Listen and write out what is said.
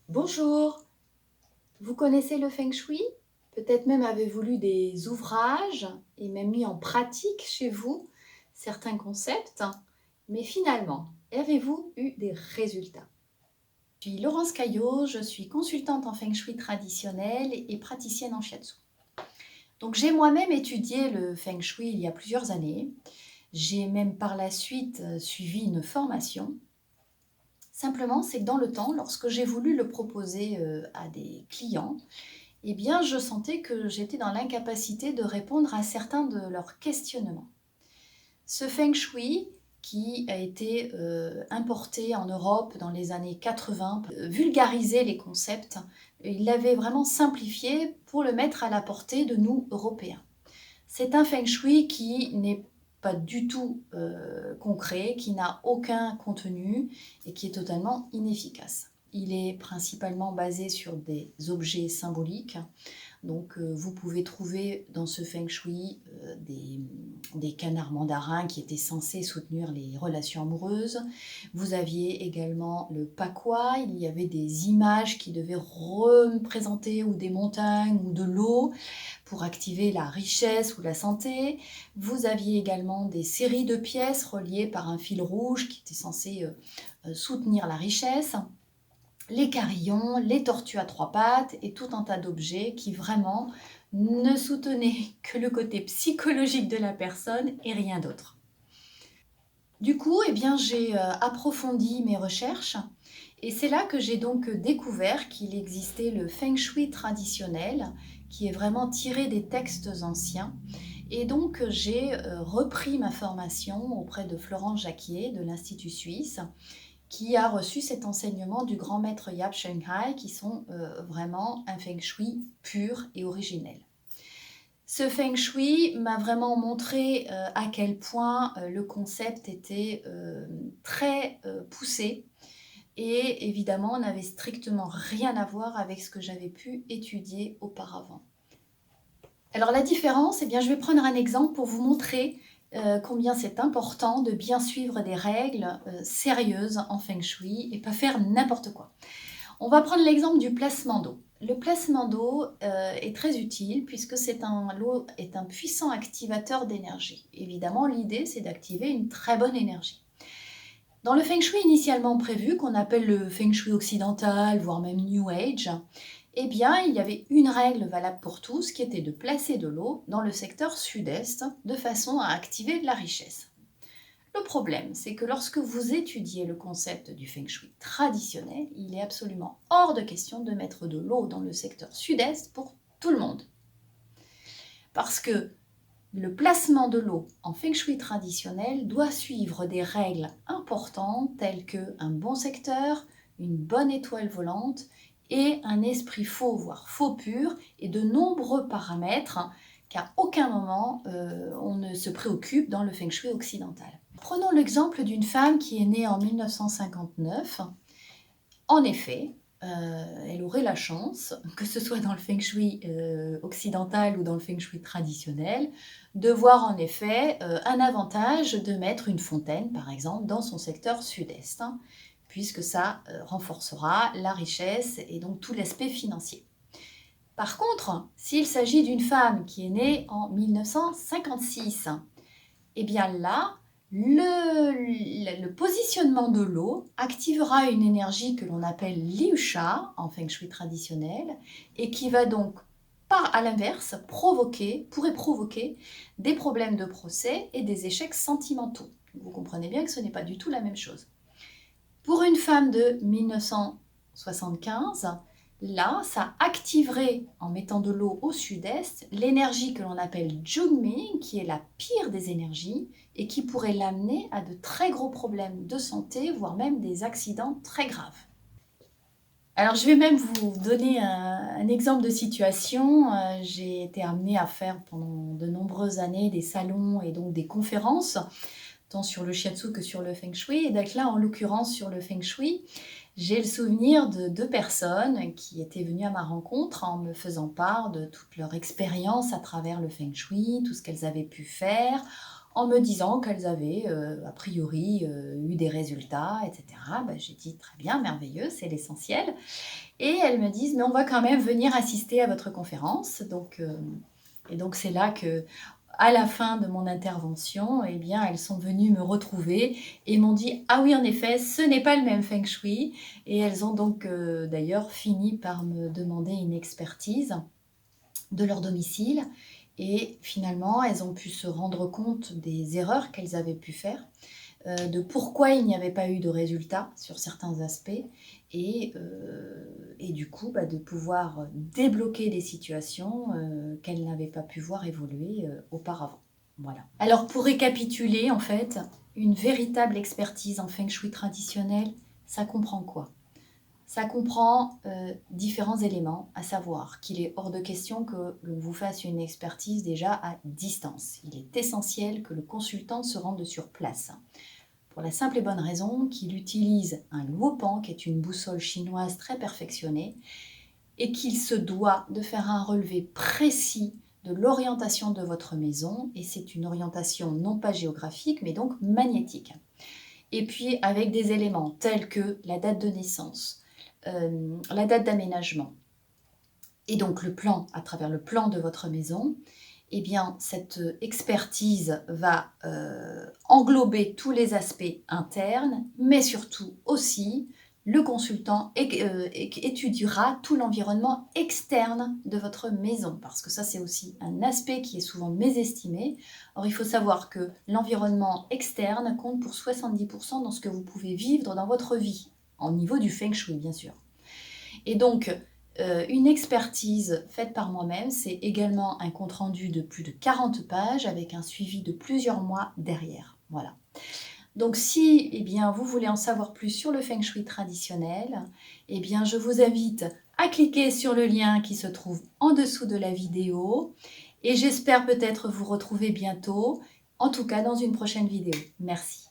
Bonjour, vous connaissez le Feng Shui? Peut-être même avez-vous lu des ouvrages et même mis en pratique chez vous certains concepts, mais finalement, avez-vous eu des résultats? Je suis Laurence Caillot, je suis consultante en Feng Shui traditionnel et praticienne en Shiatsu. Donc j'ai moi-même étudié le Feng Shui il y a plusieurs années. J'ai même par la suite suivi une formation. Simplement, c'est que dans le temps, lorsque j'ai voulu le proposer à des clients, eh bien, je sentais que j'étais dans l'incapacité de répondre à certains de leurs questionnements. Ce feng shui, qui a été importé en Europe dans les années 80, vulgarisait les concepts, il l'avait vraiment simplifié pour le mettre à la portée de nous, Européens. C'est un feng shui qui n'est pas du tout concret, qui n'a aucun contenu et qui est totalement inefficace. Il est principalement basé sur des objets symboliques. Donc vous pouvez trouver dans ce feng shui des canards mandarins qui étaient censés soutenir les relations amoureuses. Vous aviez également le pakwa, il y avait des images qui devaient représenter ou des montagnes ou de l'eau pour activer la richesse ou la santé. Vous aviez également des séries de pièces reliées par un fil rouge qui était censé soutenir la richesse, les carillons, les tortues à trois pattes et tout un tas d'objets qui vraiment ne soutenaient que le côté psychologique de la personne et rien d'autre. Du coup, eh bien, j'ai approfondi mes recherches et c'est là que j'ai donc découvert qu'il existait le feng shui traditionnel qui est vraiment tiré des textes anciens. Et donc, j'ai repris ma formation auprès de Florence Jacquier de l'Institut Suisse qui a reçu cet enseignement du grand maître Yap Cheng Hai, qui sont vraiment un feng shui pur et originel. Ce feng shui m'a vraiment montré à quel point le concept était très poussé et évidemment n'avait strictement rien à voir avec ce que j'avais pu étudier auparavant. Alors la différence, eh bien, je vais prendre un exemple pour vous montrer combien c'est important de bien suivre des règles sérieuses en feng shui et pas faire n'importe quoi. On va prendre l'exemple du placement d'eau. Le placement d'eau est très utile puisque l'eau est un puissant activateur d'énergie. Évidemment, l'idée, c'est d'activer une très bonne énergie. Dans le feng shui initialement prévu, qu'on appelle le feng shui occidental, voire même New Age, eh bien, il y avait une règle valable pour tous qui était de placer de l'eau dans le secteur sud-est de façon à activer de la richesse. Le problème, c'est que lorsque vous étudiez le concept du feng shui traditionnel, il est absolument hors de question de mettre de l'eau dans le secteur sud-est pour tout le monde. Parce que le placement de l'eau en feng shui traditionnel doit suivre des règles importantes telles que un bon secteur, une bonne étoile volante et un esprit faux, voire faux pur, et de nombreux paramètres qu'à aucun moment on ne se préoccupe dans le feng shui occidental. Prenons l'exemple d'une femme qui est née en 1959. En effet, elle aurait la chance, que ce soit dans le feng shui occidental ou dans le feng shui traditionnel, de voir en effet un avantage de mettre une fontaine, par exemple, dans son secteur sud-est, puisque ça renforcera la richesse et donc tout l'aspect financier. Par contre, s'il s'agit d'une femme qui est née en 1956, eh bien là, le positionnement de l'eau activera une énergie que l'on appelle liusha en feng shui traditionnel et qui va donc, à l'inverse, pourrait provoquer des problèmes de procès et des échecs sentimentaux. Vous comprenez bien que ce n'est pas du tout la même chose. Pour une femme de 1975, là, ça activerait, en mettant de l'eau au sud-est, l'énergie que l'on appelle Junming, qui est la pire des énergies et qui pourrait l'amener à de très gros problèmes de santé, voire même des accidents très graves. Alors, je vais même vous donner un exemple de situation. J'ai été amenée à faire pendant de nombreuses années des salons et donc des conférences, tant sur le shiatsu que sur le feng shui. Et donc là, en l'occurrence, sur le feng shui, j'ai le souvenir de deux personnes qui étaient venues à ma rencontre en me faisant part de toute leur expérience à travers le feng shui, tout ce qu'elles avaient pu faire, en me disant qu'elles avaient a priori eu des résultats, etc. Ben, j'ai dit très bien, merveilleux, c'est l'essentiel. Et elles me disent, mais on va quand même venir assister à votre conférence. Et donc c'est là que, à la fin de mon intervention, eh bien, elles sont venues me retrouver et m'ont dit, ah oui, en effet, ce n'est pas le même Feng Shui. Et elles ont donc d'ailleurs fini par me demander une expertise de leur domicile. Et finalement, elles ont pu se rendre compte des erreurs qu'elles avaient pu faire, de pourquoi il n'y avait pas eu de résultats sur certains aspects et du coup de pouvoir débloquer des situations qu'elles n'avaient pas pu voir évoluer auparavant. Voilà. Alors pour récapituler, en fait, une véritable expertise en Feng Shui traditionnel, ça comprend quoi? Ça comprend différents éléments, à savoir qu'il est hors de question que l'on vous fasse une expertise déjà à distance. Il est essentiel que le consultant se rende sur place. Pour la simple et bonne raison qu'il utilise un luopan, qui est une boussole chinoise très perfectionnée, et qu'il se doit de faire un relevé précis de l'orientation de votre maison, et c'est une orientation non pas géographique, mais donc magnétique. Et puis avec des éléments tels que la date de naissance, la date d'aménagement, et donc le plan, à travers le plan de votre maison, eh bien, cette expertise va englober tous les aspects internes, mais surtout aussi, le consultant étudiera tout l'environnement externe de votre maison, parce que ça, c'est aussi un aspect qui est souvent mésestimé. Or, il faut savoir que l'environnement externe compte pour 70% dans ce que vous pouvez vivre dans votre vie, au niveau du Feng Shui, bien sûr. Et donc, une expertise faite par moi-même, c'est également un compte-rendu de plus de 40 pages avec un suivi de plusieurs mois derrière. Voilà. Donc si vous voulez en savoir plus sur le Feng Shui traditionnel, je vous invite à cliquer sur le lien qui se trouve en dessous de la vidéo et j'espère peut-être vous retrouver bientôt, en tout cas dans une prochaine vidéo. Merci.